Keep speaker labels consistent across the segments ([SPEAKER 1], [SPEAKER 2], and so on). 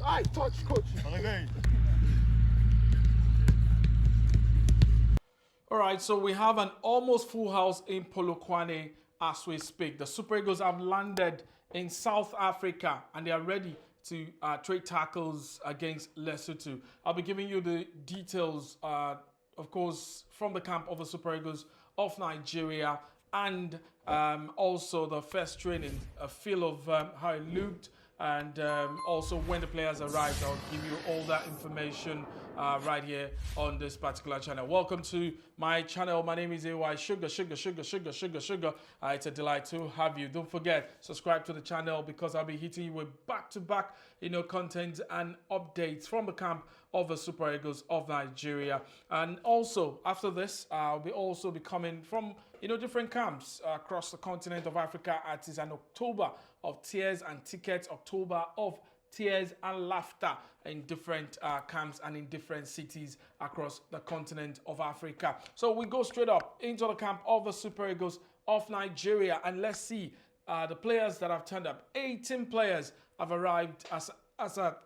[SPEAKER 1] I touch, coach.
[SPEAKER 2] All right, so we have an almost full house in Polokwane as we speak. The Super Eagles have landed in South Africa and they are ready to trade tackles against Lesotho. I'll be giving you the details, of course, from the camp of the Super Eagles of Nigeria and also the first training, a feel of how it looked, and also when the players arrived. I'll give you all that information right here on this particular channel. Welcome to my channel. My name is AY Sugar. It's a delight to have you. Don't forget, subscribe to the channel because I'll be hitting you with back-to-back, content and updates from the camp of the Super Eagles of Nigeria. And also, after this, I'll also be coming from different camps across the continent of Africa. It is an October of tears and tickets, October of tears and laughter in different camps and in different cities across the continent of Africa. So we go straight up into the camp of the Super Eagles of Nigeria, and let's see the players that have turned up. 18 players have arrived as at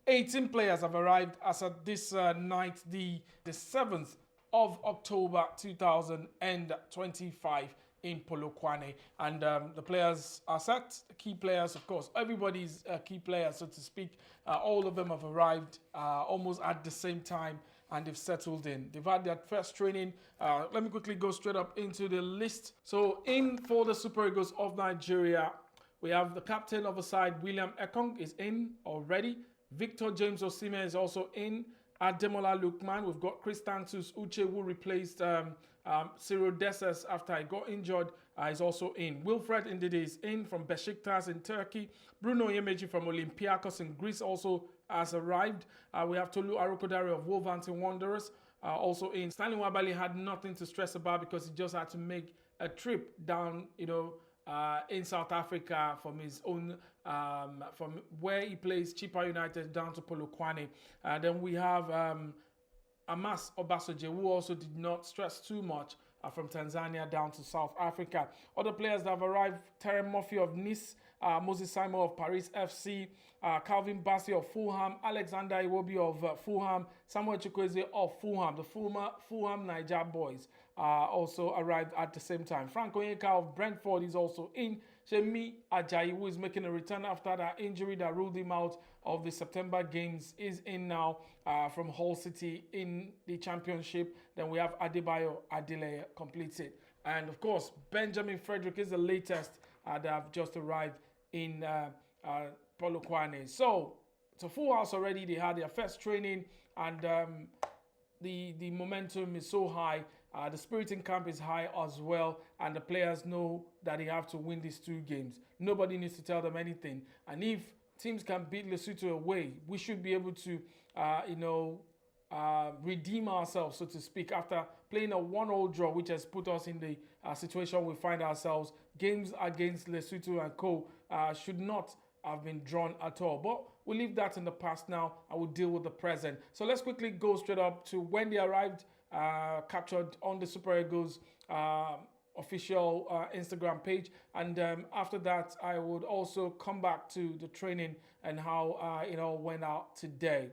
[SPEAKER 2] 18 players have arrived as at this night, the 7th of October 2025 in Polokwane. And the players are set, the key players, of course. Everybody's a key player, so to speak. All of them have arrived almost at the same time and they've settled in. They've had their first training. Let me quickly go straight up into the list. So in for the Super Eagles of Nigeria, we have the captain of the side, William Ekong, is in already. Victor James Osimhen is also in. Ademola Lookman. We've got Christantus Uche, who replaced Cyril Dessers after he got injured. Is also in. Wilfred Ndidi is in from Besiktas in Turkey. Bruno Yemeji from Olympiacos in Greece also has arrived. We have Tolu Arokodare of Wolverhampton Wanderers also in. Stanley Wabali had nothing to stress about because he just had to make a trip down, in South Africa from his own, from where he plays Chippa United down to Polokwane. Then we have Amas Obasoje, who also did not stress too much from Tanzania down to South Africa. Other players that have arrived: Terem Murphy of Nice, Moses Simon of Paris FC, Calvin Bassey of Fulham, Alexander Iwobi of Fulham, Samuel Chukwueze of Fulham, the former Fulham Niger boys also arrived at the same time. Frank Onyeka of Brentford is also in. Shemi Ajayi, who is making a return after that injury that ruled him out of the September games, is in now from Hull City in the Championship. Then we have Adebayo Adeleye completed. And of course, Benjamin Frederick is the latest that have just arrived in Polokwane. So it's a full house already. They had their first training and the momentum is so high. The spirit in camp is high as well, and the players know that they have to win these two games. Nobody needs to tell them anything. And if teams can beat Lesotho away, we should be able to, redeem ourselves, so to speak, after playing a 1-1 draw, which has put us in the situation we find ourselves. Games against Lesotho and co should not have been drawn at all. But we'll leave that in the past now. I will deal with the present. So let's quickly go straight up to when they arrived. Captured on the Super Eagles official Instagram page, and after that I would also come back to the training and how it all went out today.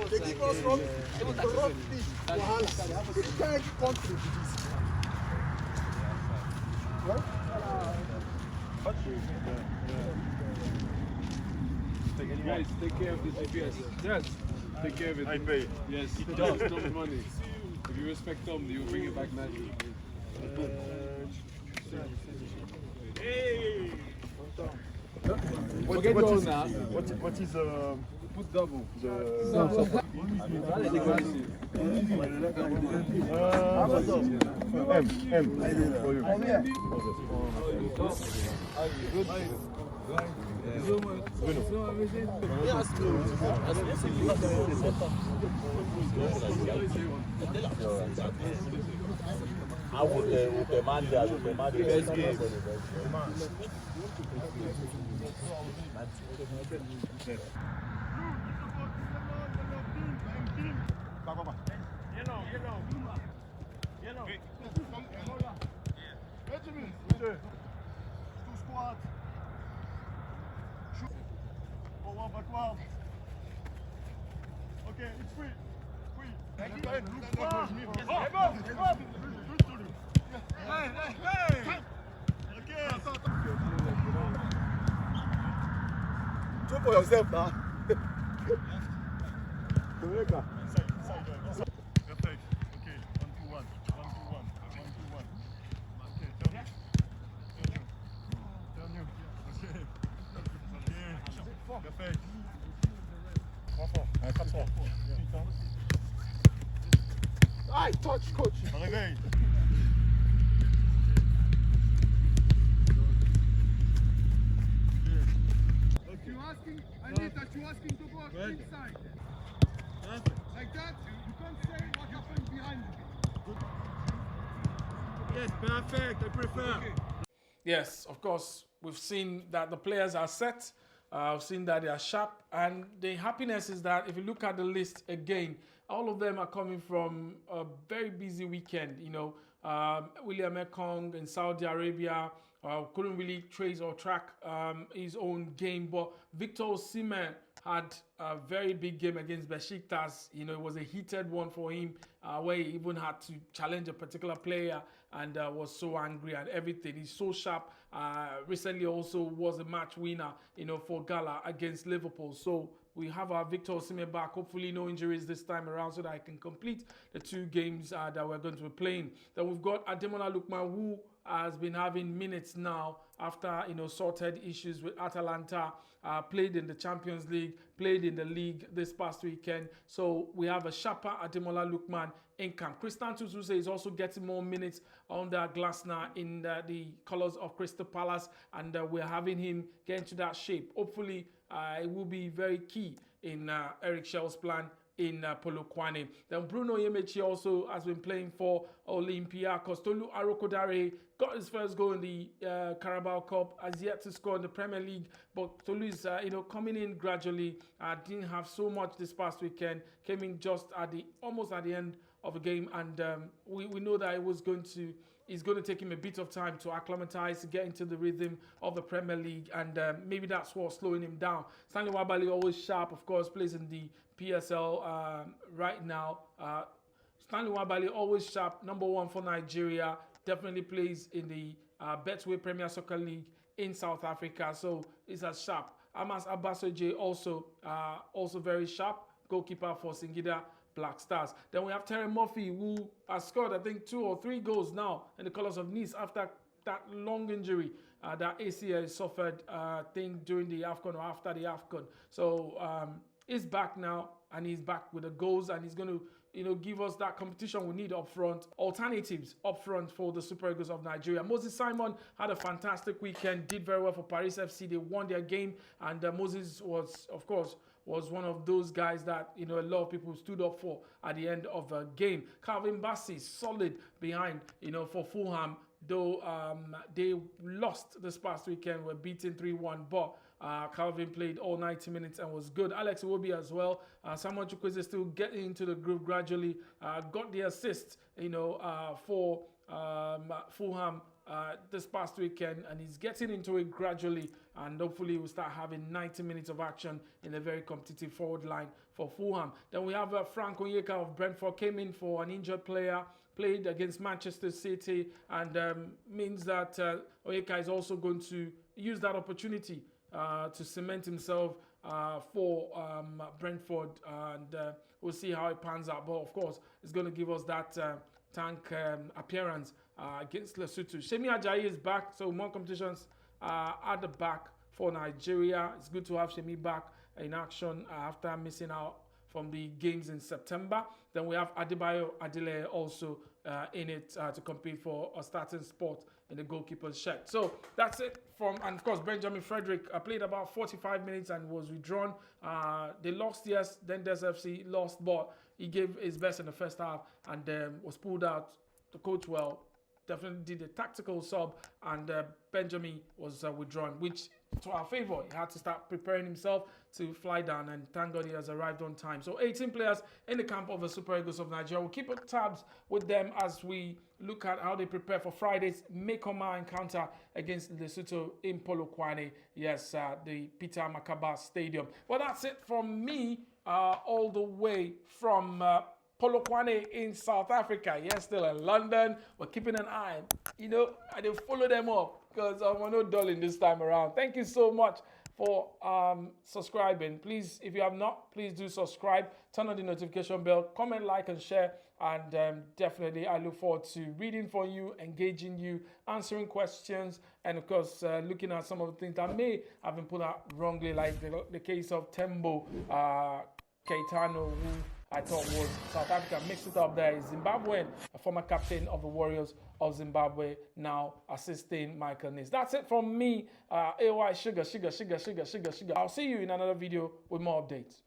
[SPEAKER 1] They give us wrong fish. Which kind of country is this? What?
[SPEAKER 3] Guys, take care of this GPS. Yes. Take care of it.
[SPEAKER 4] I pay.
[SPEAKER 3] Yes, Tom, Tom's money. If you respect Tom, you'll bring it back naturally. What is put double? M for you.
[SPEAKER 1] Okay, it's free. Talk for yourself now.
[SPEAKER 4] Perfect. Okay, 1-2-1. 1-2-1. 1-2-1. Okay, turn you. Okay. Perfect. 3-4. 4-4.
[SPEAKER 1] I touch, coach.
[SPEAKER 4] Réveille.
[SPEAKER 1] You're asking, I need that you're asking to go inside. Like that, you can't say what happened behind you.
[SPEAKER 4] Yes, perfect. I prefer.
[SPEAKER 1] Okay.
[SPEAKER 2] Yes, of course, we've seen that the players are set. We've seen that they are sharp. And the happiness is that if you look at the list again, all of them are coming from a very busy weekend. You know, William Ekong in Saudi Arabia couldn't really trace or track his own game. But Victor Osimhen had a very big game against Besiktas. You know, it was a heated one for him where he even had to challenge a particular player and was so angry and everything. He's so sharp. Recently also was a match winner, you know, for Gala against Liverpool. So we have our Victor Osimhen back. Hopefully no injuries this time around so that I can complete the 2 games that we're going to be playing. Then we've got Ademola Lookman, who has been having minutes now after, you know, sorted issues with Atalanta, played in the Champions League, played in the league this past weekend. So we have a sharper Ademola Lookman in camp. Christian Tususe is also getting more minutes under Glasner in the colours of Crystal Palace, and we're having him get into that shape. Hopefully it will be very key in Eric Chelle's plan in Polokwane. Then Bruno Yemechi also has been playing for Olympiacos. Tolu Arokodare got his first goal in the Carabao Cup, has yet to score in the Premier League, but Tolu is coming in gradually. Didn't have so much this past weekend, came in just almost at the end of the game, and we know that it's going to take him a bit of time to acclimatize, to get into the rhythm of the Premier League, and maybe that's what's slowing him down. Stanley Wabali, always sharp, of course, plays in the PSL right now. Stanley Wabali, always sharp, #1 for Nigeria, definitely plays in the Betway Premier Soccer League in South Africa, so he's as sharp. Amas Abasoje also very sharp, goalkeeper for Singida Black Stars. Then we have Terry Murphy, who has scored, I think, 2 or 3 goals now in the colours of Nice after that long injury that ACL suffered, I think, during the AFCON or after the AFCON. So he's back now, and he's back with the goals, and he's going to, give us that competition we need up front, alternatives up front for the Super Eagles of Nigeria. Moses Simon had a fantastic weekend, did very well for Paris FC. They won their game, and Moses was, of course, one of those guys that, a lot of people stood up for at the end of the game. Calvin Bassey, solid behind, for Fulham, though they lost this past weekend, were beaten 3-1, but Calvin played all 90 minutes and was good. Alex Iwobi as well. Samuel Chukwueze still getting into the groove gradually. Got the assist, for Fulham this past weekend, and he's getting into it gradually, and hopefully we'll start having 90 minutes of action in a very competitive forward line for Fulham. Then we have Frank Onyeka of Brentford, came in for an injured player, played against Manchester City, and means that Onyeka is also going to use that opportunity to cement himself for Brentford, and we'll see how it pans out. But of course, it's going to give us that tank appearance against Lesotho. Shemi Ajayi is back, so more competitions at the back for Nigeria. It's good to have Shemi back in action after missing out from the games in September. Then we have Adebayo Adele also in it to compete for a starting spot in the goalkeeper's shirt. So that's it and of course, Benjamin Frederick played about 45 minutes and was withdrawn. They lost, yes, then Des FC lost, but he gave his best in the first half and was pulled out. The coach, definitely did a tactical sub, and Benjamin was withdrawn, which to our favor. He had to start preparing himself to fly down, and thank God he has arrived on time. So 18 players in the camp of the Super Eagles of Nigeria. We'll keep tabs with them as we look at how they prepare for Friday's Mekoma encounter against Lesotho in Polokwane. Yes, the Peter Makaba Stadium. Well, that's it from me, all the way from Polokwane in South Africa. Yes, still in London. We're keeping an eye. You know, I didn't follow them up because I'm not dulling this time around. Thank you so much for subscribing. Please, if you have not, please do subscribe. Turn on the notification bell. Comment, like, and share. And definitely, I look forward to reading for you, engaging you, answering questions, and of course, looking at some of the things that may have been put out wrongly, like the case of Tembo Keitano, who I thought was South Africa. Mixed it up there. He's Zimbabwean, a former captain of the Warriors of Zimbabwe, now assisting Michael Nis. That's it from me, AY Sugar. I'll see you in another video with more updates.